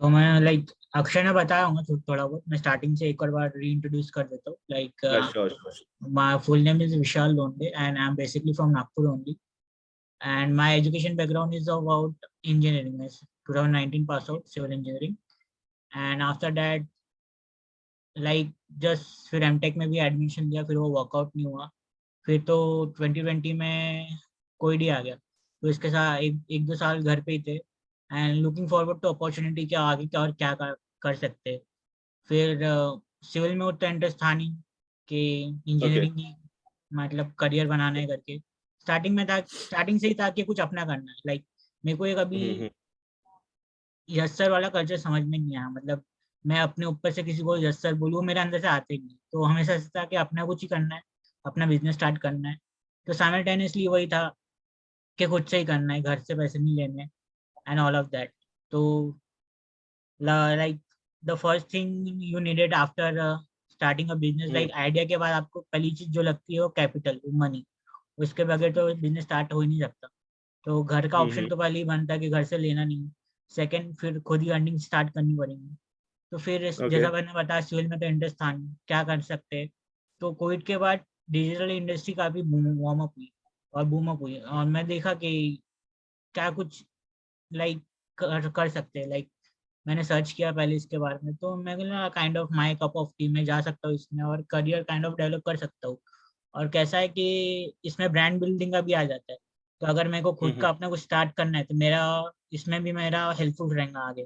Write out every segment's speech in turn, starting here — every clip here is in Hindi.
तो मैं लाइक अक्षय ने बताया होगा थोड़ा बहुत, मैं स्टार्टिंग से एक और बार री इंट्रोड्यूस कर देता हूँ. Like Yeah, sure, sure. my full name is Vishal Londe and I'm basically from Nagpur only. And my education background is about engineering. I 2019 pass out civil engineering. And after that like just फिर एमटेक में भी एडमिशन लिया, फिर वो वर्कआउट नहीं हुआ. फिर तो 2020 में कोविड आ गया, तो इसके साथ एक दो साल घर पे ही थे. And looking forward to opportunity, क्या आगे क्या और क्या कर सकते हैं. फिर सिविल में उतना इंटरेस्ट था नहीं कि Okay. इंजीनियरिंग ही मतलब करियर बनाना है करके. स्टार्टिंग से ही था कि कुछ अपना करना है. लाइक मेरे को एक अभी Mm-hmm. यस सर वाला कल्चर समझ में नहीं आया. मतलब मैं अपने ऊपर से किसी को यस सर बोलूँ, मेरे अंदर से आते ही नहीं. तो हमेशा ऐसा था कि अपना कुछ ही करना है, अपना बिजनेस स्टार्ट करना है. तो साइमल्टेनियसली वही था कि खुद से ही करना है, घर से पैसे नहीं लेने एंड ऑल ऑफ दैट. तो like the first thing you needed after starting a business, like idea के बाद आपको पहली चीज जो लगती है वो कैपिटल, वो मनी. उसके बगैर तो बिजनेस स्टार्ट हो ही नहीं सकता. तो घर का ऑप्शन Mm-hmm. तो पहले ही बनता है कि घर से लेना नहीं. सेकंड, फिर खुद ही अर्निंग स्टार्ट करनी पड़ेगी. तो फिर जैसा Okay. मैंने बताया सिविल में तो इंटरेस्ट था नहीं, क्या कर सकते हैं. तो कोविड के बाद डिजिटल इंडस्ट्री काफी वार्म अप हुई और बूम अप हुई, और मैं देखा कि क्या कुछ लाइक कर सकते हैं. लाइक मैंने सर्च किया पहले इसके बारे में, तो मैं kind of my cup of T, में जा सकता हूँ इसमें और करियर काइंड ऑफ डेवलप कर सकता हूँ. और कैसा है कि इसमें ब्रांड बिल्डिंग का भी आ जाता है. तो अगर मेरे को खुद Mm-hmm. का अपना कुछ स्टार्ट करना है तो मेरा इसमें भी मेरा हेल्पफुल रहेगा आगे.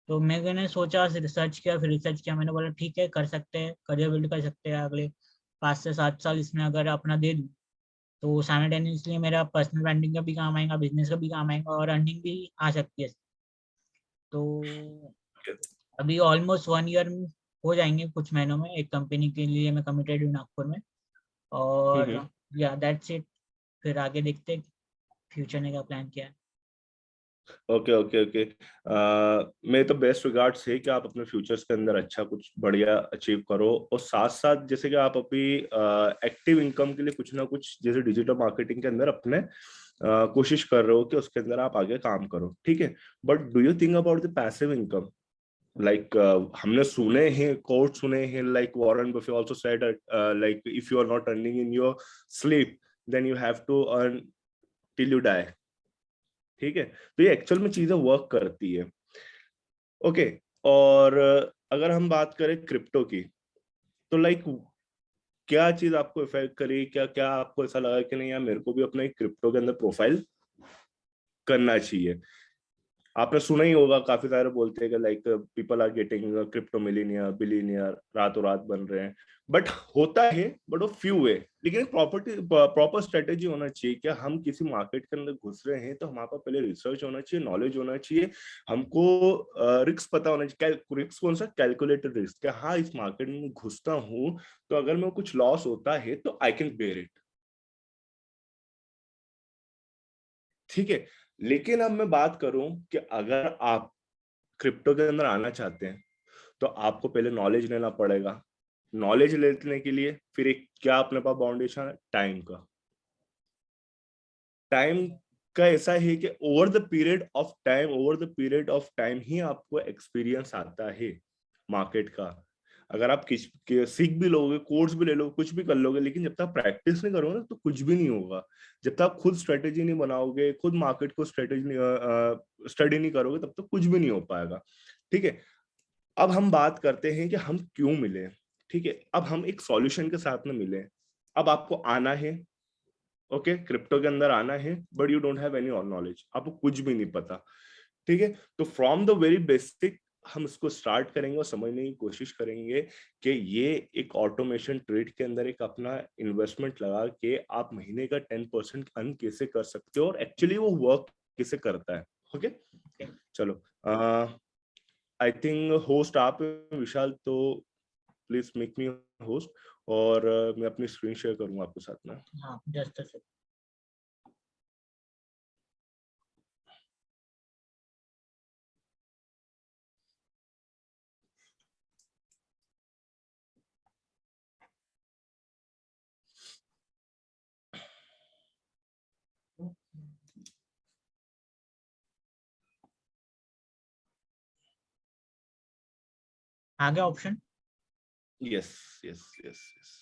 तो मैंने सोचा, रिसर्च किया, फिर रिसर्च किया, मैंने बोला ठीक है कर सकते हैं, करियर बिल्ड कर सकते हैं अगले 5 से 7 साल इसमें अगर अपना दे दूँ. तो साइमल्टेनियसली मेरा पर्सनल ब्रांडिंग का भी काम आएगा, बिजनेस का भी काम आएगा और अर्निंग भी आ सकती है. तो अभी ऑलमोस्ट 1 ईयर हो जाएंगे कुछ महीनों में. एक कंपनी के लिए मैं कमिटेड हूँ नागपुर में. Mm-hmm. और या दैट्स इट. फिर आगे देखते हैं फ्यूचर ने क्या प्लान किया है. Okay okay okay. मेरे तो बेस्ट रिगार्ड्स है कि आप अपने फ्यूचर्स के अंदर अच्छा कुछ बढ़िया अचीव करो, और साथ साथ जैसे कि आप अभी एक्टिव इनकम के लिए कुछ ना कुछ जैसे डिजिटल मार्केटिंग के अंदर अपने कोशिश कर रहे हो कि उसके अंदर आप आगे काम करो, ठीक है. But do you think about the passive income? Like हमने सुने हैं, कोट सुने हैं, like Warren Buffett also said like if you are not earning in your sleep then you have to earn till you die, ठीक है. तो ये एक्चुअल में चीजें वर्क करती है. ओके. और अगर हम बात करें क्रिप्टो की, तो लाइक क्या चीज आपको इफेक्ट करी, क्या क्या आपको ऐसा लगा कि नहीं यार मेरे को भी अपना एक क्रिप्टो के अंदर प्रोफाइल करना चाहिए? आपने सुना ही होगा, काफी सारे बोलते हैं कि like people are getting crypto millionaire billionaire, रातों रात बन रहे हैं. बट होता है, बट वो फ्यू है. लेकिन प्रॉपर स्ट्रेटेजी होना चाहिए. क्या हम किसी मार्केट के अंदर घुस रहे हैं तो हमारे पास पहले रिसर्च होना चाहिए, नॉलेज होना चाहिए, हमको रिस्क पता होना चाहिए. रिस्क कौन सा? Calculated risk. क्या हाँ इस मार्केट में घुसता हूँ तो अगर मैं कुछ लॉस होता है तो आई कैन बेयर इट, ठीक है. लेकिन अब मैं बात करूं कि अगर आप क्रिप्टो के अंदर आना चाहते हैं तो आपको पहले नॉलेज लेना पड़ेगा. नॉलेज लेने के लिए फिर एक क्या अपने पास बाउंडेशन है? टाइम का. टाइम का ऐसा है कि over the period of time ही आपको एक्सपीरियंस आता है मार्केट का. अगर आप सीख भी लोगे, कोर्स भी ले लोगे, कुछ भी कर लोगे, लेकिन जब तक प्रैक्टिस नहीं करोगे ना तो कुछ भी नहीं होगा. जब तक खुद स्ट्रेटेजी नहीं बनाओगे, खुद मार्केट को स्टडी नहीं करोगे, तब तक कुछ भी नहीं हो पाएगा, ठीक है. अब हम बात करते हैं कि हम क्यों मिले, ठीक है. अब हम एक सॉल्यूशन के साथ में मिले. अब आपको आना है, ओके, क्रिप्टो के अंदर आना है, but you don't have any और नॉलेज, आपको कुछ भी नहीं पता, ठीक है. तो फ्रॉम द वेरी बेसिक हम इसको स्टार्ट करेंगे और समझने की कोशिश करेंगे कि ये एक ऑटोमेशन ट्रेड के अंदर एक अपना इन्वेस्टमेंट लगा के आप महीने का 10% अर्न कैसे कर सकते हो और एक्चुअली वो वर्क कैसे करता है, ओके. चलो, आई थिंक होस्ट आप हैं, विशाल, तो प्लीज मेक मी होस्ट. और मैं अपनी स्क्रीन शेयर करूंगा आपके साथ में. हाँ जस्ट. आगे option. Yes yes yes yes.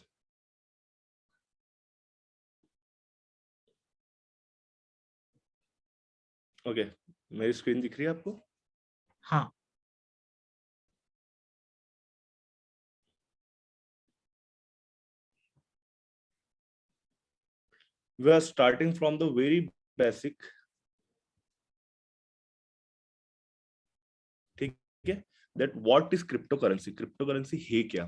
Okay, मेरी स्क्रीन दिख रही है आपको? हाँ। We are starting from the very basic. ठीक है, that what is cryptocurrency? cryptocurrency है क्या?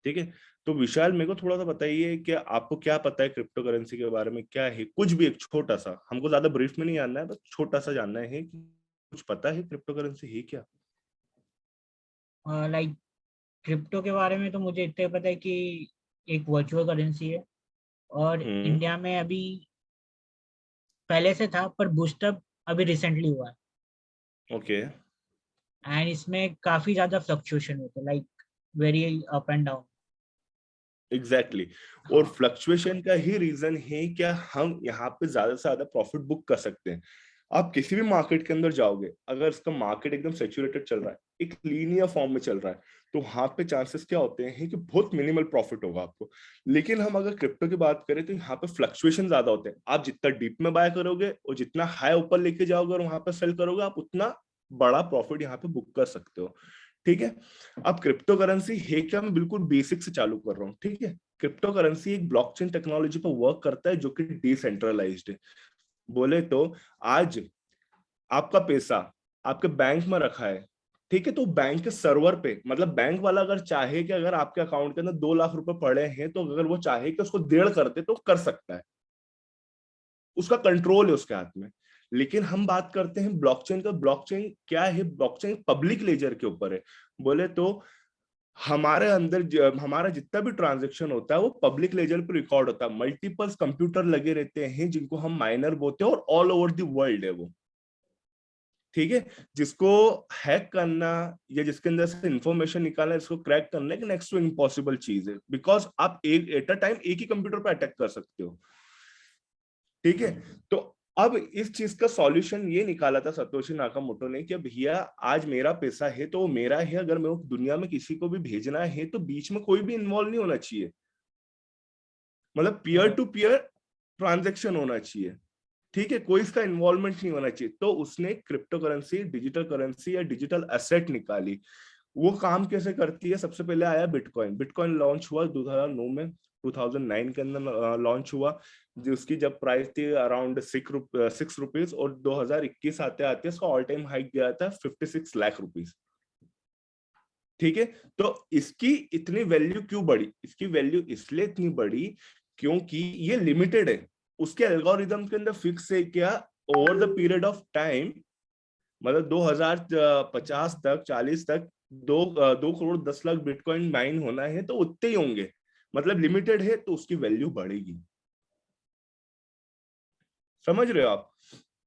ठीक है, तो विशाल मेरे को थोड़ा सा बताइए कि आपको क्या पता है क्रिप्टो करेंसी के बारे में, क्या है कुछ भी, एक छोटा सा, हमको ज्यादा ब्रीफ में नहीं जानना है, बस छोटा सा जानना है कि कुछ पता है क्रिप्टो करेंसी है क्या? लाइक क्रिप्टो के बारे में तो मुझे इतना पता है कि एक वर्चुअल करेंसी है, और हम्म। इंडिया में अभी पहले से था पर बूस्टअप अभी रिसेंटली हुआ है। ओके। एंड इसमें काफी ज्यादा फ्लक्चुएशन होते हैं, like very up and down. Exactly exactly. और हाँ। फ्लक्चुएशन का ही रीजन है क्या हम यहाँ पे ज्यादा से ज्यादा प्रॉफिट बुक कर सकते हैं। आप किसी भी मार्केट के अंदर जाओगे, अगर इसका मार्केट एकदम सेचुरेटेड चल रहा है, एक लीनियर फॉर्म में चल रहा है, तो वहां पे चांसेस क्या होते हैं कि बहुत मिनिमल प्रॉफिट होगा आपको। लेकिन हम अगर क्रिप्टो की बात करें तो यहाँ पे फ्लक्चुएशन ज्यादा होते हैं। आप जितना डीप में बाय करोगे और जितना हाई ऊपर लेके जाओगे और वहां पे सेल करोगे, आप उतना बड़ा प्रॉफिट यहाँ पे बुक कर सकते हो। ठीक है, अब क्रिप्टो करेंसी है क्या, मैं बिल्कुल बेसिक से चालू कर रहा हूँ। ठीक है, क्रिप्टो करेंसी एक ब्लॉकचेन टेक्नोलॉजी पर वर्क करता है जो कि डिसेंट्रलाइज्ड है। बोले तो आज आपका पैसा आपके बैंक में रखा है, ठीक है, तो बैंक के सर्वर पे, मतलब बैंक वाला अगर चाहे कि अगर आपके अकाउंट के अंदर 2 लाख रुपए पड़े हैं, तो अगर वो चाहे कि उसको 1.5 कर दे तो कर सकता है, उसका कंट्रोल है उसके हाथ में। लेकिन हम बात करते हैं ब्लॉकचेन का। ब्लॉकचेन क्या है? ब्लॉकचेन पब्लिक लेजर के ऊपर है। बोले तो हमारे अंदर हमारा जितना भी ट्रांजैक्शन होता है वो पब्लिक लेजर पे रिकॉर्ड होता है। मल्टीपल कंप्यूटर लगे रहते हैं जिनको हम माइनर बोलते हैं, और ऑल ओवर द वर्ल्ड है वो। ठीक है, जिसको हैक करना या जिसके अंदर से इंफॉर्मेशन निकालना, इसको क्रैक करना एक नेक्स्ट टू इम्पॉसिबल चीज है, बिकॉज आप एक एट अ टाइम एक ही कंप्यूटर पे अटैक कर सकते हो। ठीक है, तो अब इस चीज का सॉल्यूशन ये निकाला था सतोशी नाकामोटो ने कि भैया आज मेरा पैसा है तो वो मेरा है, अगर मैं दुनिया में किसी को भी भेजना है तो बीच में कोई भी इन्वॉल्व नहीं होना चाहिए, मतलब पीयर टू पीयर ट्रांजेक्शन होना चाहिए। ठीक है, कोई इसका इन्वॉल्वमेंट नहीं होना चाहिए। तो उसने क्रिप्टो करेंसी, डिजिटल करेंसी या डिजिटल एसेट निकाली। वो काम कैसे करती है? सबसे पहले आया बिटकॉइन। बिटकॉइन लॉन्च हुआ 2009 में, 2009 के अंदर लॉन्च हुआ, जिसकी जब प्राइस थी अराउंड 6 रुपीज, और 2021 आते आते इसका ऑल टाइम हाइक गया था 56 लाख रुपीज। ठीक है, तो इसकी इतनी वैल्यू क्यों बढ़ी? इसकी वैल्यू इसलिए इतनी बढ़ी क्योंकि ये लिमिटेड है, उसके एल्गोरिदम के अंदर फिक्स है क्या, over the period of time, मतलब 2050 तक, 40 तक 2 करोड़ 10 लाख बिटकॉइन माइन होना है, तो उतने ही होंगे, मतलब लिमिटेड है तो उसकी वैल्यू बढ़ेगी। समझ रहे हो आप?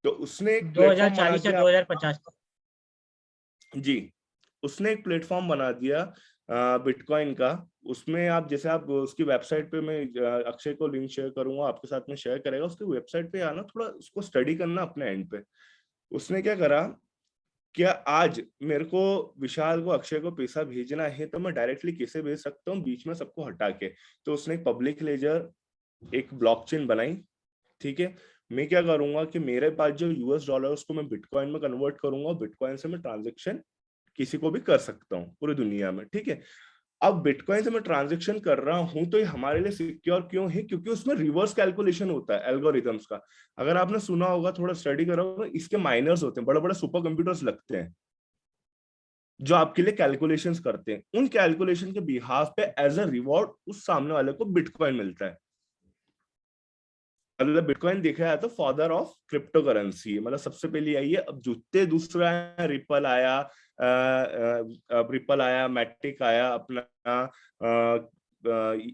तो उसने एक प्लेटफॉर्म बना 2040 या दिया। 2050 तक। जी, उसने एक प्लेटफॉर्म बना दिया बिटकॉइन का। उसमें आप जैसे आप उसकी वेबसाइट पे, मैं अक्षय को लिंक शेयर करूंगा, आपके साथ में शेयर करेगा, उसकी वेबसाइट पे आना, थोड़ा उसको स्टडी करना अपने एंड पे। उसने क्या करा, क्या आज मेरे को विशाल को, अक्षय को पैसा भेजना है तो मैं डायरेक्टली कैसे भेज सकता हूँ बीच में सबको हटा के? तो उसने एक पब्लिक लेजर, एक ब्लॉकचेन बनाई। ठीक है, मैं क्या करूंगा कि मेरे पास जो यूएस डॉलर उसको मैं बिटकॉइन में कन्वर्ट करूंगा, बिटकॉइन से मैं ट्रांजेक्शन किसी को भी कर सकता हूँ पूरी दुनिया में। ठीक है, अब बिटकॉइन से मैं ट्रांजेक्शन कर रहा हूं तो ये हमारे लिए सिक्योर क्यों है? क्योंकि उसमें रिवर्स कैलकुलेशन होता है एल्गोरिथम्स का। अगर आपने सुना होगा, थोड़ा स्टडी करा होगा, इसके माइनर्स होते हैं, बड़े बड़े सुपर कंप्यूटर्स लगते हैं जो आपके लिए कैलकुलेशंस करते हैं। उन कैलकुलेशन के बिहाफ पे एज अ रिवॉर्ड उस सामने वाले को बिटकॉइन मिलता है। मतलब बिटकॉइन देखा जाए तो फादर ऑफ क्रिप्टो करेंसी, मतलब सबसे पहले आई है। अब जुत्ते दूसरा है, रिपल आया, रिपल आया, मैटिक आया, अपना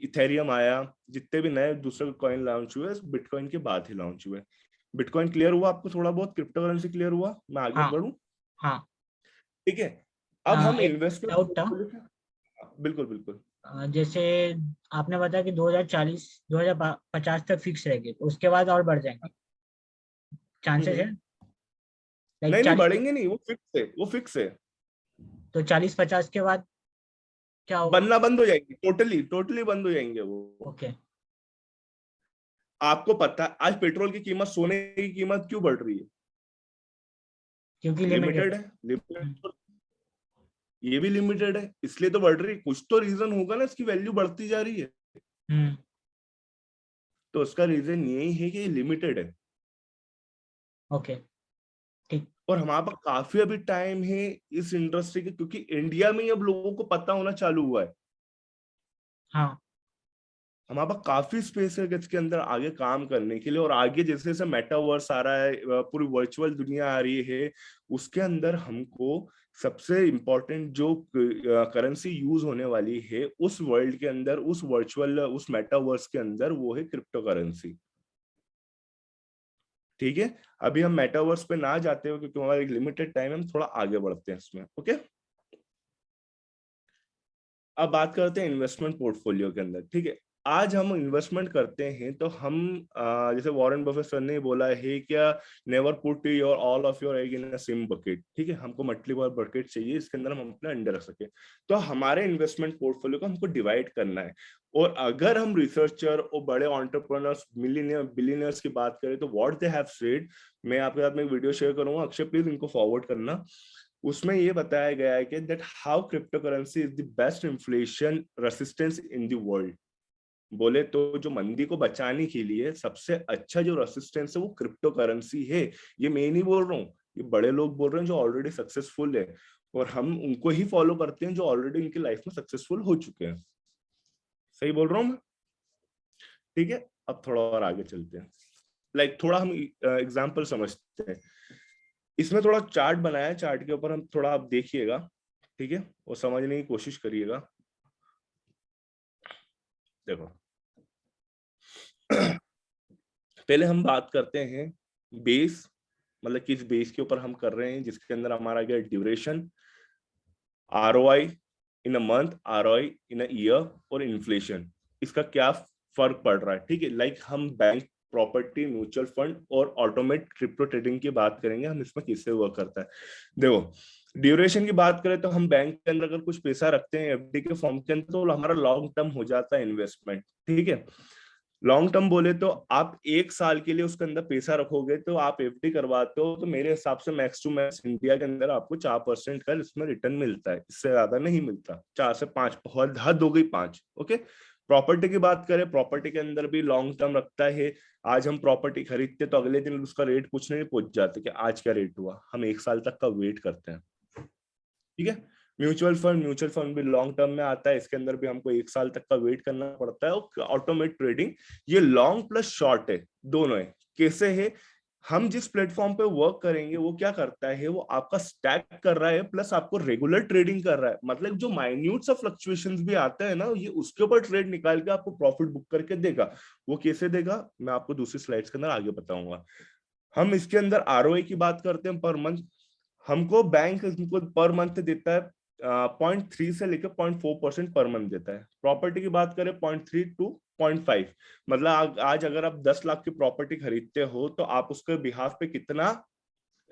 इथेरियम आया, जितने भी नए दूसरे कॉइन लॉन्च हुए बिटकॉइन के बाद ही लॉन्च हुए। बिटकॉइन क्लियर हुआ आपको? थोड़ा बहुत क्रिप्टो करेंसी क्लियर हुआ? मैं आगे हाँ। बढ़ूं? हाँ। ठीक है, अब हम एक इन्वेस्टमेंट, डाउट था। बिल्कुल बिल्कुल। जैसे आपने बताया कि 2040 2050 तक फिक्स रहेगी, तो उसके बाद और बढ़ जाएंगे, चांसेस है? लाइक नहीं नहीं, 40। बढ़ेंगे नहीं, वो फिक्स है, वो फिक्स है। तो 40-50 के बाद क्या होगा? बनना बंद हो जाएंगे, टोटली बंद हो जाएंगे वो। ओके। आपको पता है आज पेट्रोल की कीमत, सोने की कीमत क्यों बढ़ रही है? क्योंकि लिमिटेड लिमिटेड है। है, लिमिटेड, ये भी लिमिटेड है इसलिए तो बढ़ रही है। कुछ तो रीजन होगा ना, इसकी वैल्यू बढ़ती जा रही है। हम्म। तो उसका रीजन यही है कि लिमिटेड है। ओके। ठीक। और हमारे पास काफी अभी टाइम है इस इंडस्ट्री के, क्योंकि इंडिया में ही अब लोगों को पता होना चालू हुआ है। हाँ। हमारे पास काफी स्पेस है इसके अंदर आगे काम करने के लिए। और आगे जैसे जैसे मेटावर्स आ रहा है, पूरी वर्चुअल दुनिया आ रही है, उसके अंदर हमको सबसे इम्पोर्टेंट जो करेंसी यूज होने वाली है उस वर्ल्ड के अंदर, उस वर्चुअल उस मेटावर्स के अंदर, वो है क्रिप्टो करेंसी। ठीक है, अभी हम मेटावर्स पे ना जाते हो क्योंकि हमारा एक लिमिटेड टाइम है, हम थोड़ा आगे बढ़ते हैं इसमें। ओके, अब बात करते हैं इन्वेस्टमेंट पोर्टफोलियो के अंदर। ठीक है, आज हम इन्वेस्टमेंट करते हैं तो हम जैसे वॉरेन बफेट सर ने बोला है क्या, never put your all of your egg in a same bucket. ठीक है, हमको मल्टीपल वाला बकेट चाहिए, इसके अंदर हम अपना अंडे रख सके। तो हमारे इन्वेस्टमेंट पोर्टफोलियो को हमको डिवाइड करना है। और अगर हम रिसर्चर और बड़े एंटरप्रेन्योर्स, मिलियनियर बिलियनियर्स की बात करें तो व्हाट दे हैव सेड, मैं आपके साथ में एक वीडियो शेयर करूंगा, अक्षय प्लीज इनको फॉरवर्ड करना। उसमें ये बताया गया है कि that how crypto currency is the best inflation resistance in the world. बोले तो जो मंदी को बचाने के लिए सबसे अच्छा जो रेसिस्टेंस है वो क्रिप्टो करेंसी है। ये मैं नहीं बोल रहा हूँ, ये बड़े लोग बोल रहे हैं जो ऑलरेडी सक्सेसफुल है, और हम उनको ही फॉलो करते हैं जो ऑलरेडी इनकी लाइफ में सक्सेसफुल हो चुके हैं। सही बोल रहा हूँ मैं? ठीक है, अब थोड़ा और आगे चलते हैं। थोड़ा हम एग्जाम्पल समझते हैं। इसमें थोड़ा चार्ट बनाया है, चार्ट के ऊपर हम थोड़ा आप देखिएगा, ठीक है, और समझने की कोशिश करिएगा। देखो पहले हम बात करते हैं बेस, मतलब किस बेस के ऊपर हम कर रहे हैं, जिसके अंदर हमारा गया duration, ROI in a month, ROI in a year, और इन्फ्लेशन, इसका क्या फर्क पड़ रहा है। ठीक है, हम बैंक, प्रॉपर्टी, म्यूचुअल फंड और ऑटोमेट क्रिप्टो ट्रेडिंग की बात करेंगे, हम इसमें किससे वर्क करता है। देखो ड्यूरेशन की बात करें तो हम बैंक के अंदर अगर कुछ पैसा रखते हैं एफडी के फॉर्म के अंदर तो हमारा लॉन्ग टर्म हो जाता है इन्वेस्टमेंट। ठीक है, लॉन्ग टर्म बोले तो आप 1 साल के लिए उसके अंदर पैसा रखोगे, तो आप एफडी करवाते हो तो मेरे हिसाब से मैक्स टू मैक्स इंडिया के अंदर आपको 4% का इसमें रिटर्न मिलता है, इससे ज्यादा नहीं मिलता। 4 से 5, हद हो गई 5। ओके, प्रॉपर्टी की बात करें, प्रॉपर्टी के अंदर भी लॉन्ग टर्म रखता है। आज हम प्रॉपर्टी खरीदते तो अगले दिन उसका रेट पूछने नहीं पहुंच जाते कि आज क्या रेट हुआ, हम 1 साल तक का वेट करते हैं। ठीक है, म्यूचुअल फंड भी लॉन्ग टर्म में आता है, इसके अंदर भी हमको 1 साल तक का वेट करना पड़ता है। और ऑटोमेट ट्रेडिंग ये लॉन्ग प्लस शॉर्ट है, दोनों है। कैसे है, हम जिस प्लेटफॉर्म पे वर्क करेंगे वो क्या करता है, वो आपका स्टैक कर रहा है प्लस आपको रेगुलर ट्रेडिंग कर रहा है। मतलब जो माइन्यूट सा फ्लक्चुएशंस भी आते हैं ना, ये उसके ऊपर ट्रेड निकाल के आपको प्रॉफिट बुक करके देगा। वो कैसे देगा मैं आपको दूसरी स्लाइड्स के अंदर आगे बताऊंगा। हम इसके अंदर आरओआई की बात करते हैं पर मंथ, हमको बैंक हमको पर मंथ देता है 0.3 से लेकर 0.4% पर मंथ देता है। प्रॉपर्टी की बात करें 0.3 टू 0.5, मतलब आज अगर आप 10 लाख की प्रॉपर्टी खरीदते हो तो आप उसके बिहाफ पे कितना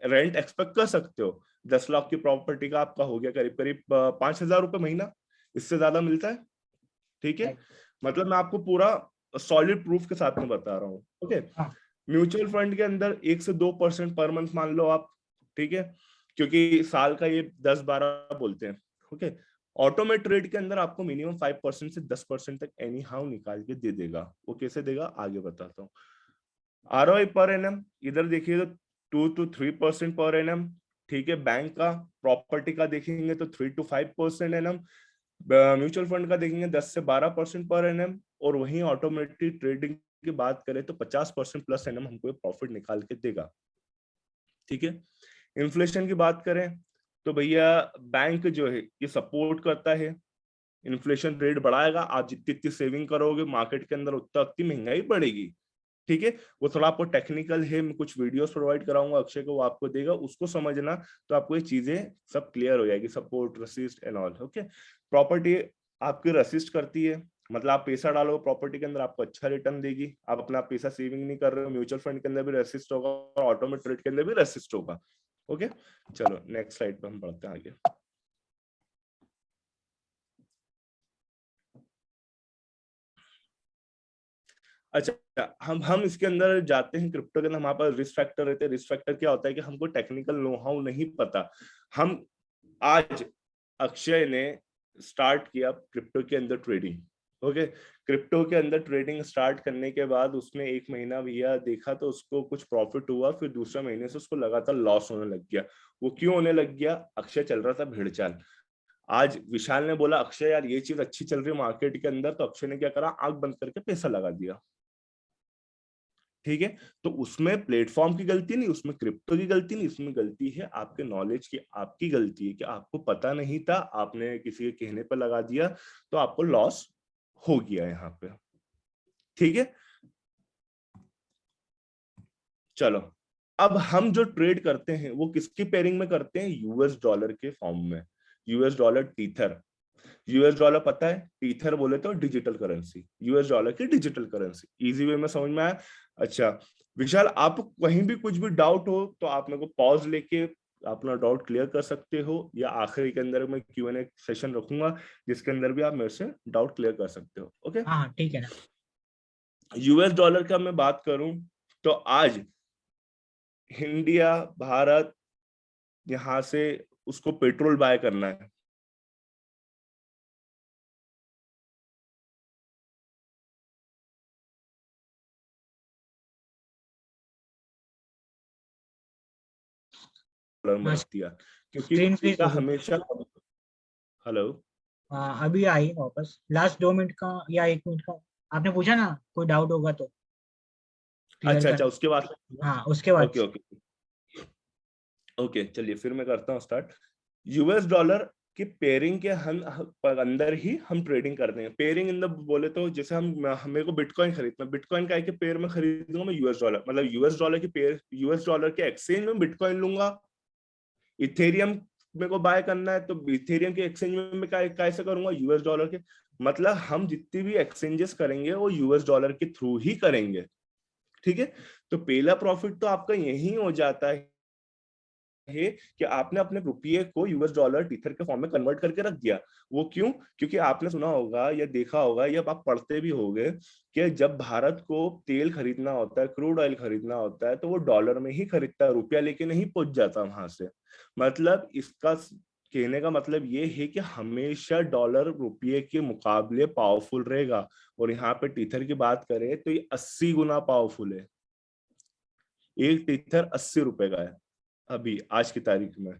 रेंट एक्सपेक्ट कर सकते हो। 10 लाख की प्रॉपर्टी का आपका हो गया करीब करीब 5,000 रुपए महीना, इससे ज्यादा मिलता है। ठीक है, मतलब मैं आपको पूरा सॉलिड प्रूफ के साथ में बता रहा हूँ। ओके, हाँ। म्यूचुअल फंड के अंदर 1 से 2% पर मंथ मान लो आप। ठीक है, क्योंकि साल का ये 10-12 बोलते हैं। ओके, ऑटोमेट ट्रेड के अंदर आपको मिनिमम 5% से 10% तक एनी हाउ निकाल के दे देगा। वो कैसे देगा आगे बताता हूँ। आरओआई पर एनएम इधर देखिए तो 2 to 3% पर एनएम। ठीक है, बैंक का, प्रॉपर्टी का देखेंगे तो 3 to 5% एनएम, म्यूचुअल फंड का देखेंगे 10 से 12% पर एनएम, और वहीं ऑटोमेटिक ट्रेडिंग की बात करें तो 50% प्लस एनएम हमको प्रॉफिट निकाल के देगा। ठीक है, इन्फ्लेशन की बात करें तो भैया बैंक जो है ये सपोर्ट करता है, इन्फ्लेशन रेट बढ़ाएगा, आप जितनी जितनी सेविंग करोगे मार्केट के अंदर उतना उतनी महंगाई बढ़ेगी। ठीक है, वो थोड़ा आपको टेक्निकल है, मैं कुछ वीडियोस प्रोवाइड कराऊंगा अक्षय को, वो आपको देगा, उसको समझना तो आपको ये चीजें सब क्लियर हो जाएगी, support, resist and all. Okay, property आपकी रसिस्ट करती है, मतलब आप पैसा डालोगे प्रॉपर्टी के अंदर आपको अच्छा रिटर्न देगी। आप अपना पैसा सेविंग नहीं कर रहे हो, म्यूचुअल फंड के अंदर भी रसिस्ट होगा और ऑटोमेट ट्रेड के अंदर भी रसिस्ट होगा। ओके, चलो नेक्स्ट स्लाइड पे हम बढ़ते हैं आगे। अच्छा, हम इसके अंदर जाते हैं, क्रिप्टो के अंदर हमारे पास रिस्क फैक्टर रहते हैं। रिस्क फैक्टर क्या होता है कि हमको टेक्निकल नो हाउ नहीं पता। हम आज अक्षय ने स्टार्ट किया क्रिप्टो के अंदर ट्रेडिंग। ओके, क्रिप्टो के अंदर ट्रेडिंग स्टार्ट करने के बाद उसने 1 महीना भैया देखा तो उसको कुछ प्रॉफिट हुआ, फिर दूसरे महीने से उसको लगातार लॉस होने लग गया। वो क्यों होने लग गया? अक्षय चल रहा था भेड़ चाल। आज विशाल ने बोला अक्षय यार ये चीज अच्छी चल रही है मार्केट के अंदर, तो अक्षय ने क्या करा, आंख बंद करके पैसा लगा दिया। ठीक है, तो उसमें प्लेटफॉर्म की गलती नहीं, उसमें क्रिप्टो की गलती नहीं, उसमें गलती है आपके नॉलेज की, आपकी गलती है कि आपको पता नहीं था, आपने किसी के कहने पर लगा दिया, तो आपको लॉस हो गया यहाँ पे। ठीक है, चलो अब हम जो ट्रेड करते हैं वो किसकी पेयरिंग में करते हैं? यूएस डॉलर के फॉर्म में। US dollar Tether. US dollar पता है, टीथर बोले तो डिजिटल करेंसी, यूएस डॉलर की डिजिटल करेंसी। इजी वे में समझ में आया? अच्छा विशाल, आप कहीं भी कुछ भी डाउट हो तो आप मेरे को पॉज लेके अपना डाउट क्लियर कर सकते हो, या आखिरी के अंदर मैं Q&A सेशन रखूंगा जिसके अंदर भी आप मेरे से डाउट क्लियर कर सकते हो। ओके, हाँ हाँ ठीक है ना। यूएस डॉलर का मैं बात करूं तो आज इंडिया, भारत, यहाँ से उसको पेट्रोल बाय करना है, डॉलर में हाँ, रख दिया क्योंकि स्क्रीन फ्रीज डेटा हो गई। हमेशा। हेलो। हाँ अभी आई वापस, लास्ट 2 मिनट का या 1 मिनट का। आपने पूछा ना कोई डाउट होगा तो क्लियर अच्छा कर। अच्छा, उसके बाद। हाँ उसके बाद। ओके ओके ओके, चलिए फिर मैं करता हूँ स्टार्ट। यूएस डॉलर की पेयरिंग के हम अंदर ही हम ट्रेडिंग करते हैं। पेयरिंग इन द बोले तो जैसे मेरे को बिटकॉइन खरीदना, बिटकॉइन का के पेयर में खरीदूंगा मैं यूएस डॉलर, मतलब यूएस डॉलर की पेयर, यूएस डॉलर के एक्सचेंज में बिटकॉइन लूंगा। इथेरियम मेरे को बाय करना है तो इथेरियम के एक्सचेंज में मैं कैसे करूंगा? यूएस डॉलर के। मतलब हम जितनी भी एक्सचेंजेस करेंगे वो यूएस डॉलर के थ्रू ही करेंगे। ठीक है, तो पहला प्रॉफिट तो आपका यही हो जाता है कि आपने अपने रुपये को यूएस डॉलर टीथर के फॉर्म में कन्वर्ट करके रख दिया। वो क्यों? क्योंकि आपने सुना होगा या देखा होगा या आप पढ़ते भी होंगे कि जब भारत को तेल खरीदना होता है, क्रूड ऑयल खरीदना होता है, तो वो डॉलर में ही खरीदता है, रुपया लेके नहीं पहुंच जाता वहां से। मतलब इसका कहने का मतलब ये है कि हमेशा डॉलर रुपये के मुकाबले पावरफुल रहेगा। और यहाँ पे टीथर की बात करें तो ये 80 गुना पावरफुल है। एक टीथर 80 रुपए का है अभी आज की तारीख में।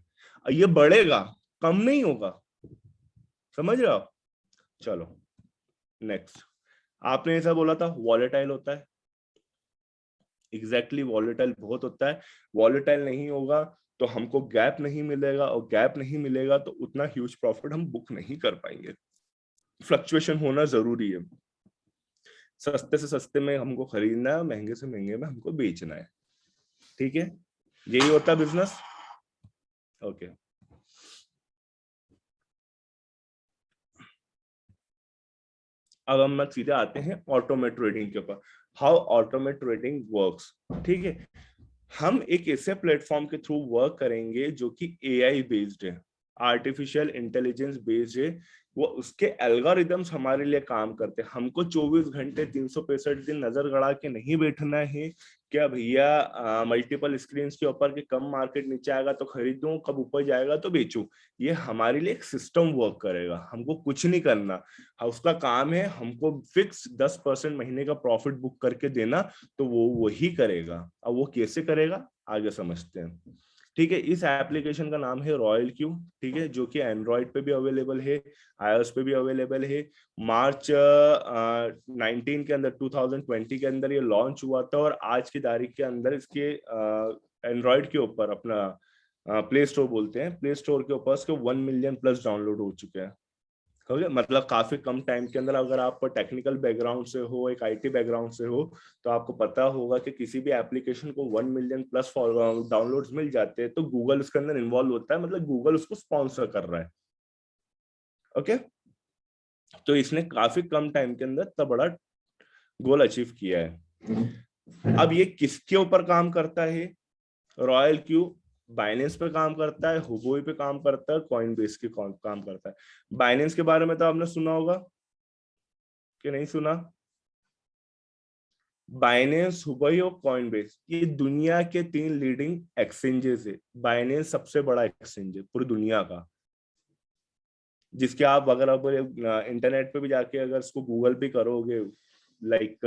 ये बढ़ेगा, कम नहीं होगा। समझ रहे हो आप? चलो नेक्स्ट। आपने ऐसा बोला था वॉलेटाइल होता है। एग्जैक्टली वॉलेटाइल बहुत होता है। वॉलेटाइल नहीं होगा तो हमको गैप नहीं मिलेगा, और गैप नहीं मिलेगा तो उतना ह्यूज प्रॉफिट हम बुक नहीं कर पाएंगे। फ्लक्चुएशन होना जरूरी है। सस्ते से सस्ते में हमको खरीदना है, महंगे से महंगे में हमको बेचना है। ठीक है, यही होता है बिजनेस। ओके, अब हम सीधे आते हैं ऑटोमेट ट्रेडिंग के ऊपर। How automate trading works. ठीक है, हम एक ऐसे प्लेटफॉर्म के थ्रू वर्क करेंगे जो कि एआई बेस्ड है, आर्टिफिशियल इंटेलिजेंस बेस्ड है। वो उसके एल्गोरिदम्स हमारे लिए काम करते हैं। हमको 24 घंटे 365 दिन नजर गड़ा के नहीं बैठना है क्या भैया मल्टीपल स्क्रीन के ऊपर के कम मार्केट नीचे आएगा तो खरीदूं, कब ऊपर जाएगा तो बेचूं। ये हमारे लिए एक सिस्टम वर्क करेगा, हमको कुछ नहीं करना। उसका काम है हमको फिक्स 10% महीने का प्रॉफिट बुक करके देना, तो वो वही करेगा। अब वो कैसे करेगा आगे समझते हैं। ठीक है, इस एप्लीकेशन का नाम है रॉयल क्यू। ठीक है, जो कि एंड्रॉइड पे भी अवेलेबल है, iOS पे भी अवेलेबल है। मार्च 19 के अंदर, 2020 के अंदर ये लॉन्च हुआ था, और आज की तारीख के अंदर इसके एंड्रॉइड के ऊपर अपना प्ले स्टोर बोलते हैं, प्ले स्टोर के ऊपर इसके 1 मिलियन प्लस डाउनलोड हो चुके हैं। मतलब काफी कम टाइम के अंदर, अगर आप टेक्निकल बैकग्राउंड से हो, एक आईटी बैकग्राउंड से हो, तो आपको पता होगा कि किसी भी एप्लीकेशन को 1 मिलियन प्लस डाउनलोड्स मिल जाते हैं तो गूगल उसके अंदर इन्वॉल्व होता है, मतलब गूगल उसको स्पॉन्सर कर रहा है। ओके, तो इसने काफी कम टाइम के अंदर इतना बड़ा गोल अचीव किया है। अब ये किसके ऊपर काम करता है? रॉयल क्यू बाइनेंस पे काम करता है, हुबोई पे काम करता है, कॉइन बेस के काम करता है। बाइनेंस के बारे में तो आपने सुना होगा कि नहीं सुना? बाइनेंस, हुबई और कॉइनबेस, ये दुनिया के 3 लीडिंग एक्सचेंजेस है। बाइनेंस सबसे बड़ा एक्सचेंज है पूरी दुनिया का, जिसके आप अगर आप इंटरनेट पे भी जाके अगर इसको गूगल पे करोगे, like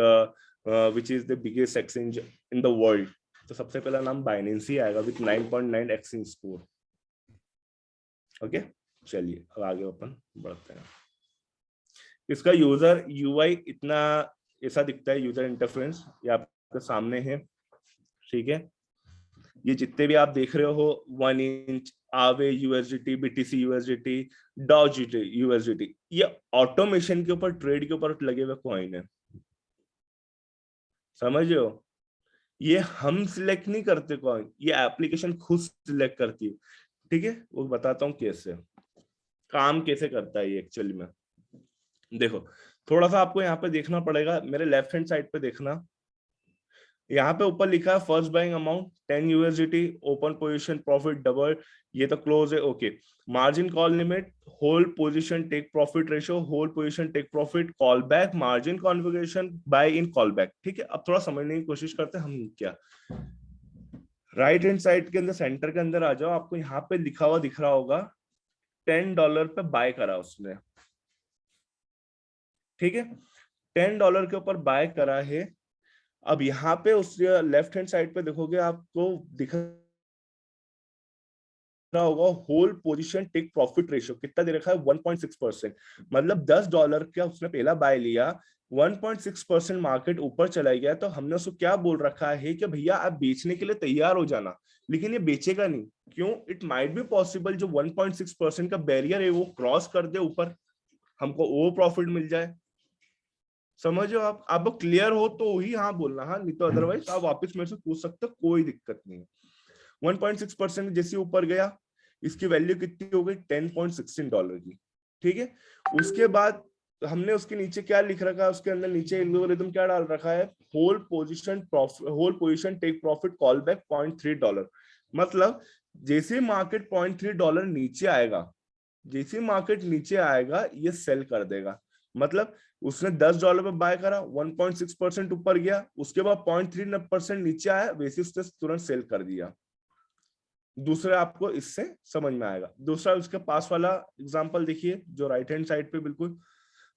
which is the biggest exchange in the world, तो सबसे पहला नाम बाइनेंस ही आएगा विथ 9.9 एक्सचेंज स्कोर। ओके, चलिए अब आगे अपन बढ़ते हैं। इसका यूजर यूआई इतना ऐसा दिखता है, यूजर इंटरफेरेंस ये आपके सामने है, ठीक है। ये जितने भी आप देख रहे हो 1 inch, Aave USDT, BTC USDT, Doge USDT, ये ऑटोमेशन के ऊपर, ट्रेड के ऊपर लगे हुए कॉइन है, समझ रहे हो। ये हम सिलेक्ट नहीं करते कॉइन, ये एप्लीकेशन खुद सिलेक्ट करती है, ठीक है। वो बताता हूँ कैसे काम कैसे करता है ये एक्चुअली में। देखो थोड़ा सा आपको यहाँ पे देखना पड़ेगा, मेरे लेफ्ट हैंड साइड पे देखना, यहाँ पे ऊपर लिखा है first buying amount 10 USDT, open position profit double, ये तो क्लोज है, okay. Margin call limit, whole position take profit ratio, whole position take profit, call back, margin configuration, buy in call back, ठीक है। अब थोड़ा समझने की कोशिश करते हैं हम क्या। राइट हैंड साइड के अंदर सेंटर के अंदर आ जाओ, आपको यहाँ पे लिखा हुआ दिख रहा होगा $10 पे बाय करा उसने, ठीक है। $10 के ऊपर बाय करा है। अब यहाँ पे उस लेफ्ट हैंड साइड पे देखोगे आपको दिख रहा होगा whole position take profit ratio कितना दे रखा है, 1.6%। मतलब $10 का उसने पहला बाय लिया, 1.6% मार्केट ऊपर चला गया, तो हमने उसको क्या बोल रखा है कि भैया आप बेचने के लिए तैयार हो जाना, लेकिन ये बेचेगा नहीं। क्यों? इट माइट बी पॉसिबल जो 1.6% का बैरियर है वो क्रॉस कर दे ऊपर, हमको वो प्रॉफिट मिल जाए। समझो आप क्लियर हो तो ही हाँ बोलना, हाँ, नहीं तो अदरवाइज आप वापस मेरे से पूछ सकते हो, कोई दिक्कत नहीं है। 1.6% जैसे ऊपर गया, इसकी वैल्यू कितनी हो गई, $10.16 की, ठीक है। उसके बाद हमने उसके नीचे क्या लिख रखा है, उसके अंदर नीचे एल्गोरिथम क्या डाल रखा है, whole position take profit call back $0.3। मतलब जैसे मार्केट $0.3 नीचे आएगा, जैसे मार्केट नीचे आएगा ये सेल कर देगा। मतलब उसने $10 पे बाय करा, 1.6% ऊपर गया, उसके बाद 0.3% नीचे आया, वैसे उसने तुरंत सेल कर दिया। दूसरा आपको इससे समझ में आएगा। दूसरा उसके पास वाला एग्जांपल देखिए जो राइट हैंड साइड पे, बिल्कुल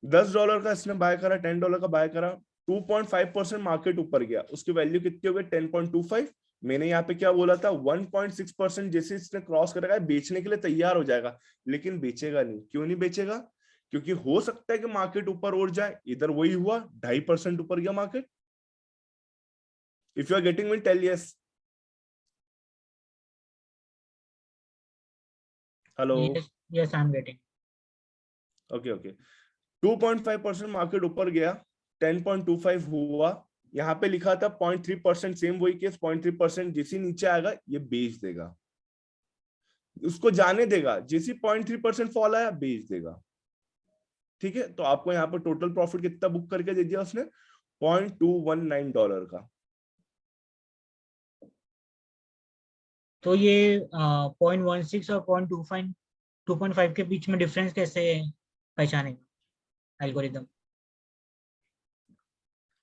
$10 का इसने बाय करा, $10 का बाय करा, 2.5% मार्केट ऊपर गया, उसकी वैल्यू कितनी हो गई, 10.25। मैंने यहाँ पे क्या बोला था, 1.6% जैसे इसने क्रॉस करेगा बेचने के लिए तैयार हो जाएगा, लेकिन बेचेगा नहीं। क्यों नहीं बेचेगा? क्योंकि हो सकता है कि मार्केट ऊपर उड़ जाए। इधर वही हुआ, 2.5% ऊपर गया market. If you are getting me, tell yes. Hello, yes, I'm getting. Okay okay. 2.5% market ऊपर गया, 10.25 हुआ, यहाँ पे लिखा था 0.3%, सेम वही केस, 0.3% जैसे नीचे आएगा ये बेच देगा, उसको जाने देगा, जैसे 0.3% फॉल आया बेच देगा, ठीक है। तो आपको यहाँ पर टोटल प्रॉफिट कितना बुक करके दे दिया उसने, $0.219 का। तो ये 0.16 और 2.5 के बीच में डिफरेंस कैसे पहचानेगा एल्गोरिदम?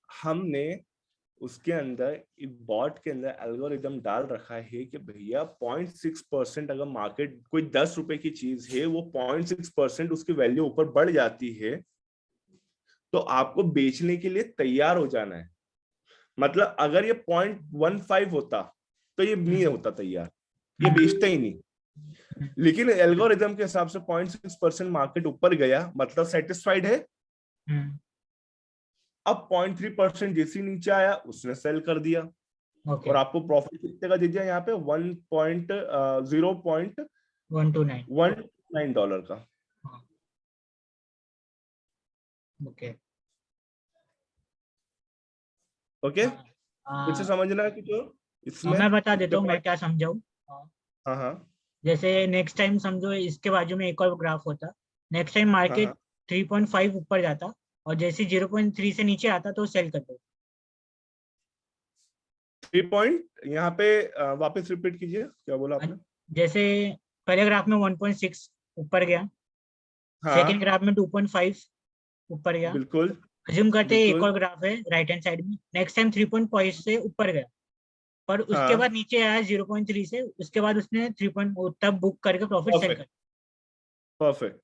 हमने उसके अंदर एक बॉट के अंदर एल्गोरिदम डाल रखा है कि भैया 0.6% अगर मार्केट कोई ₹10 की चीज है, वो 0.6% उसकी वैल्यू ऊपर बढ़ जाती है, तो आपको बेचने के लिए तैयार हो जाना है। मतलब अगर ये 0.15 होता तो ये नहीं होता तैयार, ये बेचता ही नहीं। लेकिन एल्गोरिदम के हिसाब से 0.6% मार्केट ऊपर गया, मतलब सेटिस्फाइड है। अब 0.3% जैसे नीचे आया उसने सेल कर दिया, ओके। और आपको प्रॉफिट कितने का दे दिया यहाँ पे, $0.129 का। ओके। ओके, कुछ समझना है कि जो इसमें मैं बता देता कितने हूँ मैं पॉइंट। क्या समझाऊँ। हाँ हाँ जैसे नेक्स्ट टाइम समझो इसके बाजू में एक और ग्राफ होता, नेक्स्ट टाइम हाँ मार्केट हाँ। 3.5 ऊपर जाता और जैसे 0.3 से नीचे आता तो सेल कर दो। 3 पॉइंट यहाँ पे वापस रिपीट कीजिए, क्या बोला आपने। जैसे पहले ग्राफ में 1.6 ऊपर गया, सेकेंड हाँ ग्राफ में 2.5 ऊपर गया, बिल्कुल अज्यूम करते हैं एक बिल्कुल। और ग्राफ है राइट हैंड साइड में, नेक्स्ट टाइम 3.5 से ऊपर गया, पर उसके बाद हाँ, नीचे आया 0.3 से, उसके बाद उसने 3. तब बुक करके प्रॉफिट सेल परफेक्ट, कर। Perfect,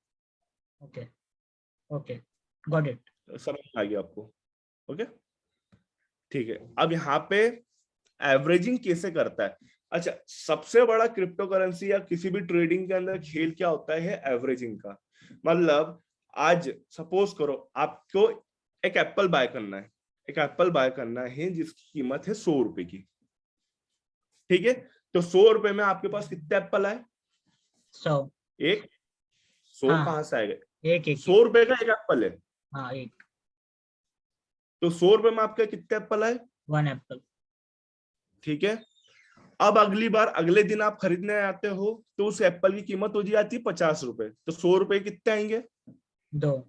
okay, okay, got it. समझ आ गया आपको। ओके, ठीक है। अब यहाँ पे एवरेजिंग कैसे करता है? अच्छा, सबसे बड़ा क्रिप्टो करेंसी या किसी भी ट्रेडिंग के अंदर खेल क्या होता है? एवरेजिंग का। मतलब आज सपोज करो आपको एक एप्पल बाय करना है, एक एप्पल बाय करना है जिसकी कीमत है 100 रुपए की। ठीक है, तो 100 रुपए में आपके पास कितने एप्पल आए? 100। एक। 100 हाँ, कहां से आएगा? एक एक एक। 100 रुपए का एक एप्पल है, हाँ, एक। तो 100 रुपए में आपके कितने एप्पल आए? 1 एप्पल। ठीक है, अब अगली बार अगले दिन आप खरीदने आते हो तो उस एप्पल की कीमत हो जाती है 50 रुपए, तो 100 रुपए कितने आएंगे? 2।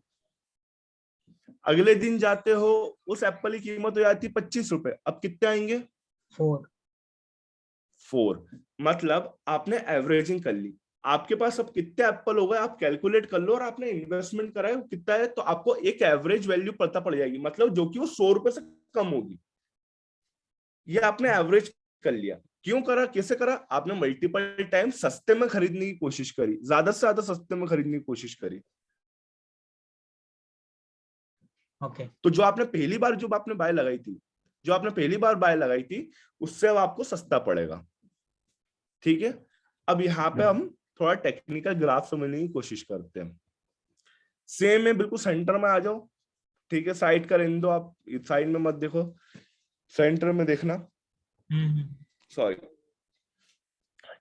अगले दिन जाते हो, उस एप्पल की कीमत हो जाती है 25 रुपए, अब कितने आएंगे? 4। 4। मतलब आपने एवरेजिंग कर ली। आपके पास अब कितने एप्पल हो गए आप कैलकुलेट कर लो, और आपने इन्वेस्टमेंट करा है वो कितना है, तो आपको एक एवरेज वैल्यू पता पड़ जाएगी, मतलब जो कि वो 100 रुपए से कम होगी। ये आपने एवरेज कर लिया। क्यों करा, कैसे करा? आपने मल्टीपल टाइम सस्ते में खरीदने की कोशिश करी, ज्यादा से ज्यादा सस्ते में खरीदने की कोशिश करी। ओके। तो जो आपने पहली बार बाय लगाई थी, उससे अब आपको सस्ता पड़ेगा। ठीक है, अब यहाँ पे हम थोड़ा टेक्निकल ग्राफ समझने की कोशिश करते हैं। सेम है, बिल्कुल सेंटर में आ जाओ। ठीक है, साइड का रहने दो, आप साइड में मत देखो, सेंटर में देखना। हम्म। सॉरी,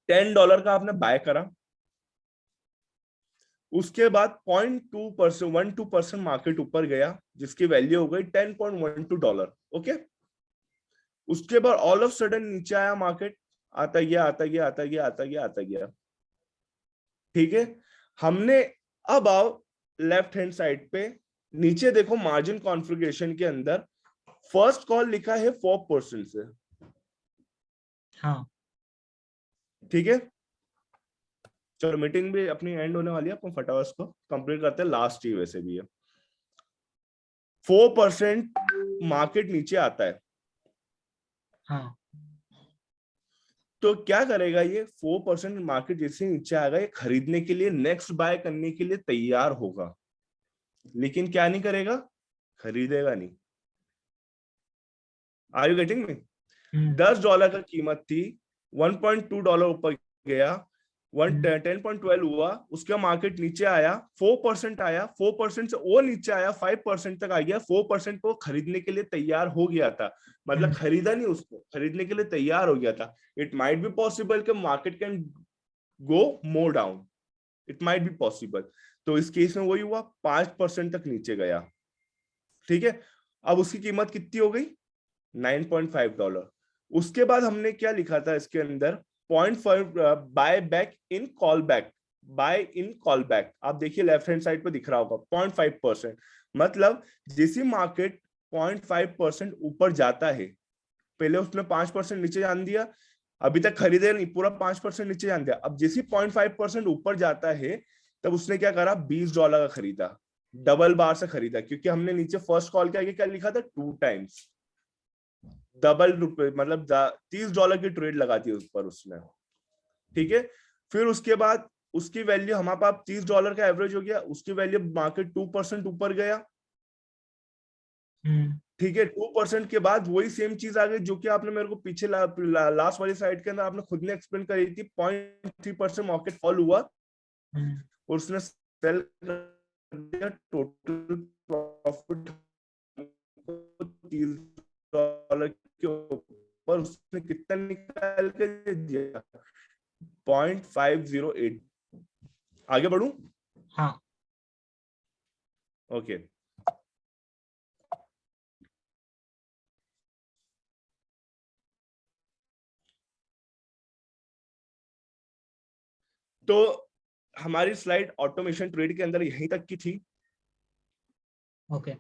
$10 का आपने बाय करा, उसके बाद 0.2%, 1-2% मार्केट ऊपर गया, जिसकी वैल्यू हो गई $10.12। ओके, उसके बाद ऑल ऑफ सडन नीचे आया मार्केट, आता गया आता गया आता गया आता गया आता गया। ठीक है, हमने अब आओ लेफ्ट हैंड साइड पे, नीचे देखो मार्जिन कॉन्फ़िगरेशन के अंदर फर्स्ट कॉल लिखा है 4% से। हाँ। ठीक है, चलो मीटिंग भी अपनी एंड होने वाली है, अपन फटाफट इसको कंप्लीट करते हैं, लास्ट ही वैसे भी है। 4% मार्केट नीचे आता है, हाँ। तो क्या करेगा ये? 4% मार्केट जैसे नीचे आएगा, ये खरीदने के लिए, नेक्स्ट बाय करने के लिए तैयार होगा, लेकिन क्या नहीं करेगा? खरीदेगा नहीं। Are you getting me? Hmm. $10 का कीमत थी, $1.2 ऊपर गया, वन हम्म। 10.12 हुआ, उसका मार्केट नीचे आया, 4% आया, 4% से और नीचे आया, 5% तक आ गया, 4% को खरीदने के लिए तैयार हो गया था। मतलब हम्म। खरीदा नहीं, उसको खरीदने के लिए तैयार हो गया था। इट माइट बी पॉसिबल कि market can go more down, it might be possible. तो इस केस में वही हुआ, 5% तक नीचे गया। ठीक है, अब उसकी कीमत कितनी हो गई? $9.5। उसके बाद हमने क्या लिखा था इसके अंदर? 0.5 buy back in call back, buy in call back. आप देखिए लेफ्ट हैंड साइड पे दिख रहा होगा 0.5%। मतलब जैसी मार्केट 0.5% ऊपर जाता है, पहले उसने 5% नीचे जान दिया, अभी तक खरीदे नहीं, पूरा 5% नीचे जान दिया, अब जैसी 0.5% ऊपर जाता है, तब उसने क्या करा? $20 का खरीदा, डबल बार से खरीदा, क्योंकि हमने नीचे फर्स्ट कॉल के आगे क्या लिखा था? 2 टाइम्स, डबल रुपए, मतलब $30 की ट्रेड लगा दी उस पर उसने। ठीक है, फिर उसके बाद उसकी वैल्यू हमारे पास $30 का एवरेज हो गया, उसकी वैल्यू मार्केट 2% ऊपर गया। हम्म। ठीक है, 2% के बाद वही सेम चीज आ गई जो कि आपने मेरे को पीछे लास्ट वाली साइड के अंदर आपने खुद ने एक्सप्लेन करी थी, 0.3% मार्केट फॉल हुआ, हम्म। और उसने सेल कर दिया, टोटल प्रॉफिट $30 के ऊपर उसने कितना निकाल के दिया? 0.508। आगे बढ़ू? हाँ। ओके, तो हमारी स्लाइड ऑटोमेशन ट्रेड के अंदर यहीं तक की थी। ओके।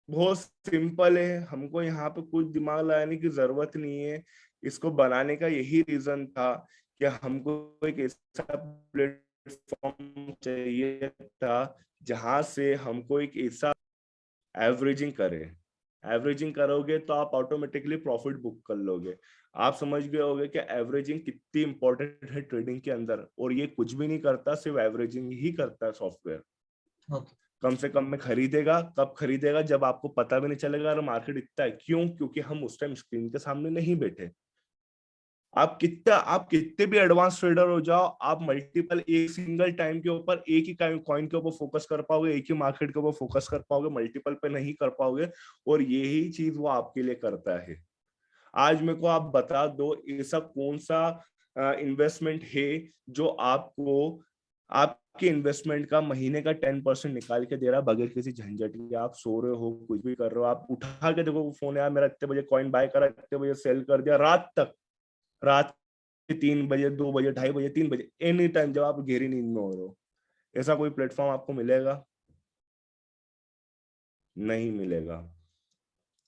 बहुत सिंपल है, हमको यहाँ पे कुछ दिमाग लगाने की जरूरत नहीं है। इसको बनाने का यही रीजन था कि हमको एक ऐसा प्लेटफॉर्म चाहिए था जहां से हमको एक ऐसा एवरेजिंग करें। एवरेजिंग करोगे तो आप ऑटोमेटिकली प्रॉफिट बुक कर लोगे। आप समझ गए होगे कि एवरेजिंग कितनी इंपॉर्टेंट है ट्रेडिंग के अंदर, और ये कुछ भी नहीं करता, सिर्फ एवरेजिंग ही करता है सॉफ्टवेयर। ओके। कम से कम में खरीदेगा, कब खरीदेगा, जब आपको पता भी नहीं चलेगा अरे मार्केट इतना है। क्यों? क्योंकि हम उस टाइम स्क्रीन के सामने नहीं बैठे। आप कितने भी एडवांस ट्रेडर हो जाओ, आप मल्टीपल एक सिंगल टाइम के ऊपर एक ही कॉइन के ऊपर फोकस कर पाओगे, एक ही मार्केट के ऊपर फोकस कर पाओगे, मल्टीपल पे नहीं कर पाओगे। और यही चीज वो आपके लिए करता है। आज मेरे को आप बता दो ऐसा कौन सा इन्वेस्टमेंट है जो आपको आपके इन्वेस्टमेंट का महीने का 10% निकाल के दे रहा है बगैर किसी झंझट के। आप सो रहे हो, कुछ भी कर रहे हो, आप उठा के देखो फोन, यार मेरा इतने बजे कॉइन बाय करा, इतने बजे सेल कर दिया, रात के 3 बजे, 2 बजे, 2:30 बजे, 3 बजे, एनी टाइम जब आप गहरी नींद में हो रहे हो। ऐसा कोई प्लेटफॉर्म आपको मिलेगा? नहीं मिलेगा।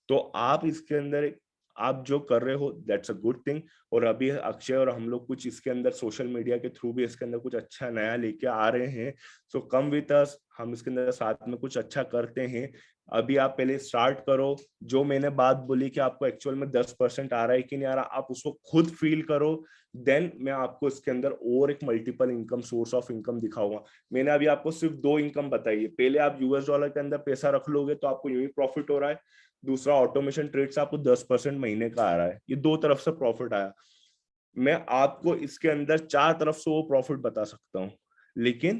तो आप इसके अंदर आप जो कर रहे हो दैट्स अ गुड थिंग। और अभी अक्षय और हम लोग कुछ इसके अंदर सोशल मीडिया के थ्रू भी इसके अंदर कुछ अच्छा नया लेके आ रहे हैं। सो कम विद अस, हम इसके अंदर साथ में कुछ अच्छा करते हैं। अभी आप पहले स्टार्ट करो। जो मैंने बात बोली कि आपको एक्चुअल में 10% आ रहा है कि नहीं आ रहा, आप उसको खुद फील करो। देन मैं आपको इसके अंदर और एक multiple income, source of income दिखाऊंगा। मैंने अभी आपको सिर्फ 2 इनकम बताई है। पहले आप यूएस डॉलर के अंदर पैसा रख लोगे तो आपको यूं ही प्रॉफिट हो रहा है। दूसरा ऑटोमेशन ट्रेड से आपको 10% महीने का आ रहा है। ये 2 तरफ से प्रॉफिट आया। मैं आपको इसके अंदर 4 तरफ से वो प्रॉफिट बता सकता हूँ, लेकिन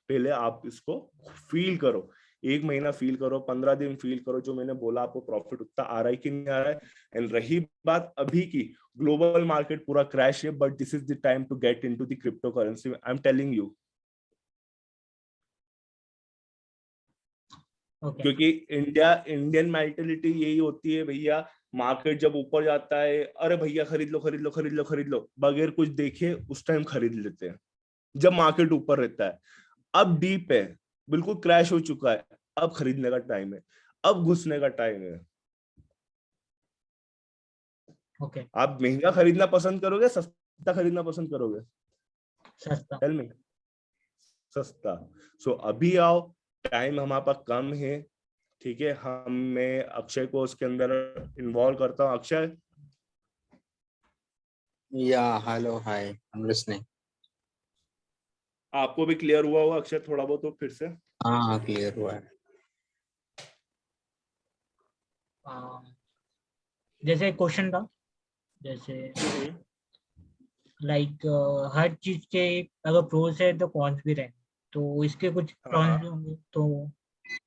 पहले आप इसको फील करो। 1 महीना फील करो, 15 दिन फील करो, जो मैंने बोला आपको प्रॉफिट उतना आ रहा है कि नहीं आ रहा है। एंड रही बात अभी की, ग्लोबल मार्केट पूरा क्रैश है, but this is the time to get into the crypto currency, I am telling you. Okay. क्योंकि इंडियन मेंटेलिटी यही होती है भैया, मार्केट जब ऊपर जाता है, अरे भैया खरीद लो खरीद लो खरीद लो खरीद लो, बगैर कुछ देखे उस टाइम खरीद लेते हैं जब मार्केट ऊपर रहता है। अब डीप है, बिल्कुल क्रैश हो चुका है, अब खरीदने का टाइम है, अब घुसने का टाइम है। ओके। आप महंगा खरीदना पसंद करोगे, सस्ता खरीदना पसंद करोगे? सस्ता। Tell me. सस्ता। सो अभी आओ, टाइम हमारे पास कम है। ठीक है, मैं अक्षय को उसके अंदर इन्वॉल्व करता हूँ। Akshay, Yeah, hello, hi. I'm listening. आपको भी क्लियर हुआ होगा अक्षय थोड़ा बहुत, तो फिर से। हाँ क्लियर हुआ है। जैसे क्वेश्चन था, जैसे लाइक हर चीज के अगर प्रोज है तो कॉन्स भी रहे, तो इसके कुछ कॉन्स भी हाँ, होंगे, तो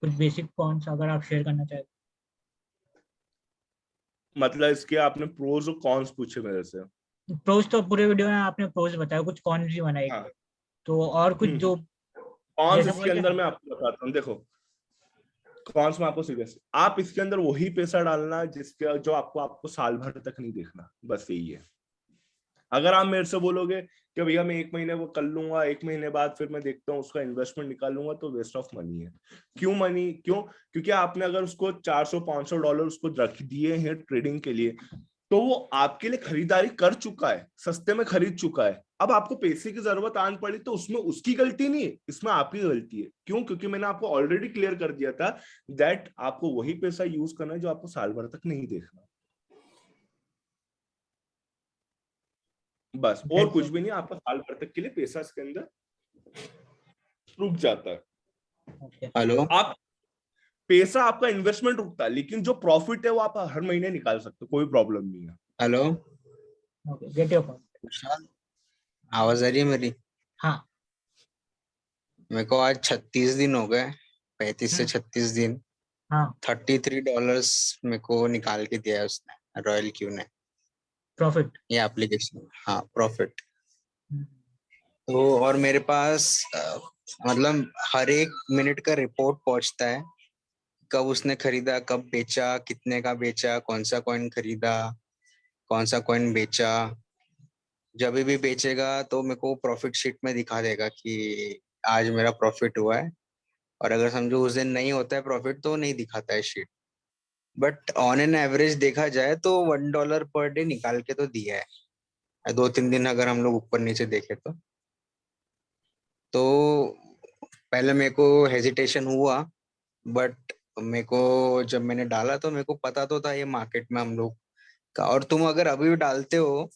कुछ बेसिक कॉन्स अगर आप शेयर करना चाहें। मतलब इसके आपने प्रोज और कॉन्स पूछे मेरे से। प्रोज तो पूरे वीडियो में आपने प्रोज बताया, कुछ कॉन्स भी बनाए, हाँ। तो और कुछ जो कॉन्स जैसे इसके बोलते हैं अंदर ना। मैं आपको बताता हूँ, देखो। कॉन्स में आपको सीरियस, आप इसके अंदर वही पैसा डालना जिसके जो आपको आपको साल भर तक नहीं देखना, बस यही है। अगर आप मेरे से बोलोगे कि भैया मैं 1 महीने वो कर लूंगा, 1 महीने बाद फिर मैं देखता हूँ उसका इन्वेस्टमेंट निकाल लूंगा, तो वेस्ट ऑफ मनी है। क्यों? क्योंकि आपने अगर उसको $400-500 उसको रख दिए हैं ट्रेडिंग के लिए, तो वो आपके लिए खरीदारी कर चुका है, सस्ते में खरीद चुका है। अब आपको पैसे की जरूरत आन पड़ी तो उसमें उसकी गलती नहीं है, इसमें आपकी गलती है। क्यों? क्योंकि मैंने आपको ऑलरेडी क्लियर कर दिया था दैट आपको वही पैसा यूज करना है जो आपको साल भर तक नहीं देखना, बस। और कुछ भी नहीं, आपका साल भर तक के लिए पैसा इसके अंदर रुक जाता है। ओके। हेलो। आप पैसा आपका इन्वेस्टमेंट रुकता है, लेकिन जो प्रॉफिट है वो आप हर महीने निकाल सकते हो, कोई प्रॉब्लम नहीं है। Hello. Okay, get your point. Vishal, आवाज आ रही है मेरी? हाँ। मेरे को आज 36 दिन हो गए, 35 से 36 दिन। हाँ। $33 मेरे को निकाल के दिया है उसने, रॉयल क्यू ने, प्रॉफिट। ये एप्लीकेशन। हाँ, प्रॉफिट। तो और मेरे पास मतलब हर एक मिनट का रिपोर्ट पहुंचता है, कब उसने खरीदा, कब बेचा, कितने का बेचा, कौन सा कॉइन खरीदा, कौन सा कॉइन बेचा। जब भी बेचेगा तो मेरे को प्रॉफिट शीट में दिखा देगा कि आज मेरा प्रॉफिट हुआ है। और अगर समझो उस दिन नहीं होता है प्रॉफिट तो नहीं दिखाता है sheet. But on an average देखा जाए तो $1 पर डे निकाल के तो दिया है, 2-3 दिन अगर हम लोग ऊपर नीचे देखे तो पहले मेरे को हेजिटेशन हुआ, बट मेरे को जब मैंने डाला तो मेरे को पता तो था ये मार्केट में हम लोग का, और तुम अगर अभी भी डालते हो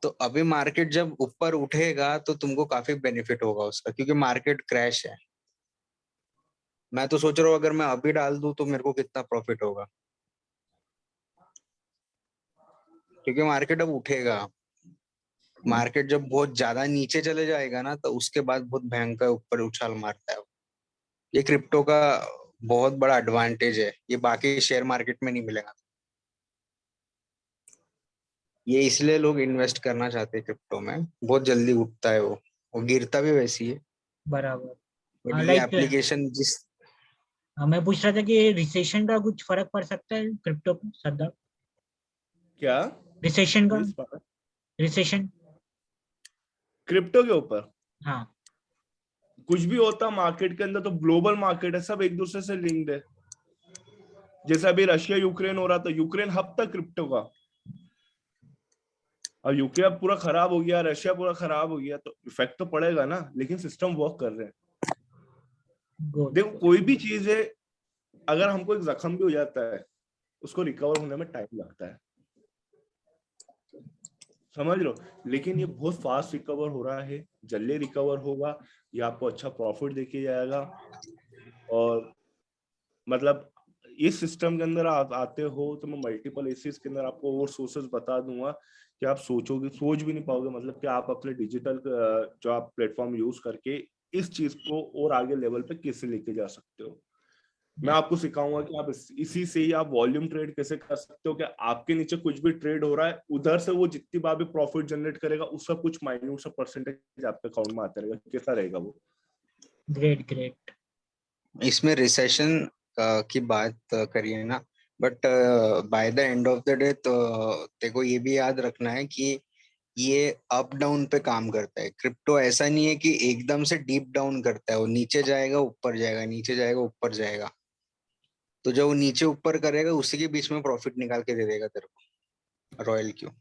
तो अभी मार्केट जब ऊपर उठेगा तो तुमको काफी बेनिफिट होगा उसका, क्योंकि मार्केट क्रैश है। मैं तो सोच रहा हूँ अगर मैं अभी डाल दूं तो मेरे को कितना प्रॉफिट होगा, क्योंकि मार्केट अब उठेगा। मार्केट जब बहुत ज्यादा नीचे चले जाएगा ना तो उसके बाद बहुत भयंकर ऊपर उछाल मारता है। ये क्रिप्टो का बहुत बड़ा एडवांटेज है, ये बाकी शेयर मार्केट में नहीं मिलेगा। ये इसलिए लोग इन्वेस्ट करना चाहते हैं क्रिप्टो में, बहुत जल्दी उठता है वो गिरता भी वैसी है। बराबर। बट ये लाइक एप्लीकेशन जिस मैं पूछ रहा था कि रिसेशन का कुछ फर्क पड़ सकता है क्रिप्टो पे सरदार? क्या रिसेशन का, Please पढ़ो। रिसेशन? क्रिप्टो के ऊपर हाँ। कुछ भी होता मार्केट के अंदर तो ग्लोबल मार्केट है, सब एक दूसरे से लिंक्ड है। जैसे अभी रशिया यूक्रेन हो रहा था, यूक्रेन हब तक क्रिप्टो का, अब यूक्रेन पूरा खराब हो गया, रशिया पूरा खराब हो गया, तो इफेक्ट तो पड़ेगा ना, लेकिन सिस्टम वर्क कर रहे हैं। गुड। देखो कोई भी चीज है, अगर हमको एक जख्म भी हो जाता है उसको रिकवर होने में टाइम लगता है, समझ लो, लेकिन ये बहुत फास्ट रिकवर हो रहा है, जल्दी रिकवर होगा, ये आपको अच्छा प्रॉफिट देके जाएगा। और मतलब इस सिस्टम के अंदर आप आते हो तो मैं मल्टीपल एसेस के अंदर आपको और सोर्सेस बता दूंगा कि आप सोचोगे, सोच भी नहीं पाओगे, मतलब कि आप अपने डिजिटल जो आप प्लेटफॉर्म यूज करके इस चीज को और आगे लेवल पे कैसे लेके जा सकते हो। मैं आपको सिखाऊंगा कि आप इसी से ही आप वॉल्यूम ट्रेड कैसे कर सकते हो, कि आपके नीचे कुछ भी ट्रेड हो रहा है, उधर से वो जितनी बार भी प्रॉफिट जनरेट करेगा उसका कुछ माइन्यूट सा परसेंटेज आपके अकाउंट में आता रहेगा, कैसा रहेगा वो। Great great. इसमें रिसेशन की बात करिए ना, but by the end of the day तो देखो ये भी याद रखना है कि ये अप डाउन पे काम करता है। क्रिप्टो ऐसा नहीं है कि एकदम से डीप डाउन करता है, वो नीचे जाएगा ऊपर जाएगा, नीचे जाएगा ऊपर जाएगा। तो जब वो नीचे ऊपर करेगा उसी के बीच में प्रॉफिट निकाल के दे देगा तेरे को, रॉयल क्यों।